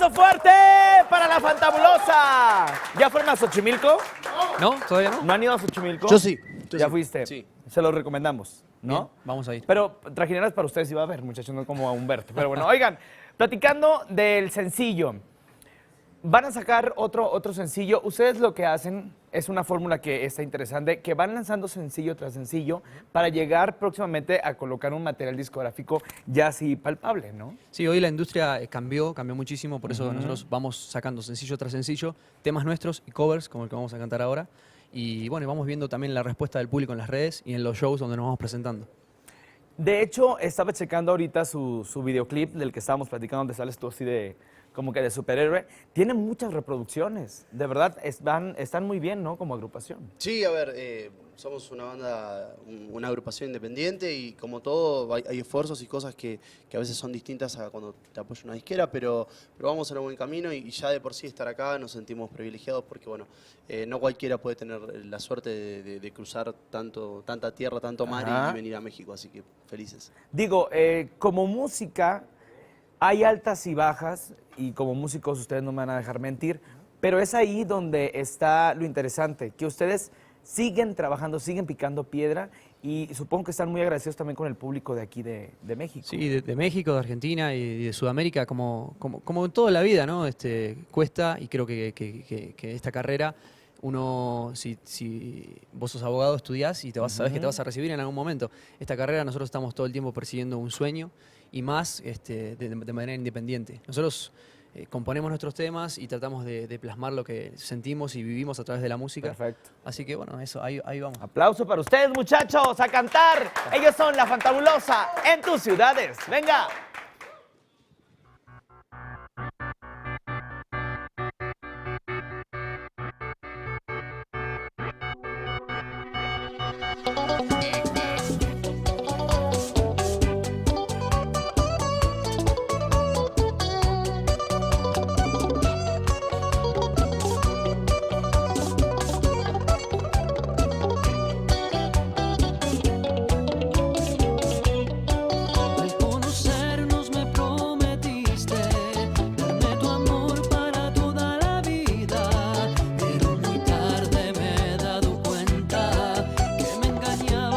aplauso fuerte para la Fantabulosa. ¿Ya fueron a Xochimilco? ¿No? ¿Todavía no? ¿No han ido a Xochimilco? Yo sí. ¿Ya fuiste? Sí. Se lo recomendamos, ¿no? Bien, vamos a ir. Pero trajineras para ustedes iba a haber, muchachos, no como a Humberto. Pero bueno, oigan, platicando del sencillo. Van a sacar otro sencillo. Ustedes lo que hacen es una fórmula que está interesante, que van lanzando sencillo tras sencillo para llegar próximamente a colocar un material discográfico ya así palpable, ¿no? Sí, hoy la industria cambió muchísimo, por eso nosotros vamos sacando sencillo tras sencillo, temas nuestros y covers, como el que vamos a cantar ahora. Y bueno, vamos viendo también la respuesta del público en las redes y en los shows donde nos vamos presentando. De hecho, estaba checando ahorita su videoclip del que estábamos platicando, donde sales tú así de como que de superhéroe. Tiene muchas reproducciones, de verdad, están muy bien, ¿no? Como agrupación. Sí, a ver, somos una banda, una agrupación independiente y como todo hay esfuerzos y cosas que a veces son distintas a cuando te apoya una disquera, pero vamos en un buen camino y ya de por sí estar acá nos sentimos privilegiados porque bueno, no cualquiera puede tener la suerte de cruzar tanta tierra, tanto mar Ajá. y venir a México, así que felices. Digo, como música hay altas y bajas y como músicos ustedes no me van a dejar mentir, pero es ahí donde está lo interesante, que ustedes siguen trabajando, siguen picando piedra y supongo que están muy agradecidos también con el público de aquí de México. Sí, de México, de Argentina y de Sudamérica, como en toda la vida, ¿no? Cuesta y creo que esta carrera, uno, si vos sos abogado, estudiás y sabés que te vas a recibir en algún momento. Esta carrera nosotros estamos todo el tiempo persiguiendo un sueño y más de manera independiente. Nosotros componemos nuestros temas y tratamos de plasmar lo que sentimos y vivimos a través de la música. Perfecto. Así que bueno, eso, ahí vamos. Aplauso para ustedes, muchachos, a cantar. Ellos son la Fantabulosa en tus ciudades. Venga. Al conocernos me prometiste darme tu amor para toda la vida, pero muy tarde me he dado cuenta que me engañaba.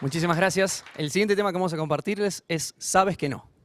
Muchísimas gracias. El siguiente tema que vamos a compartirles es Sabes que no.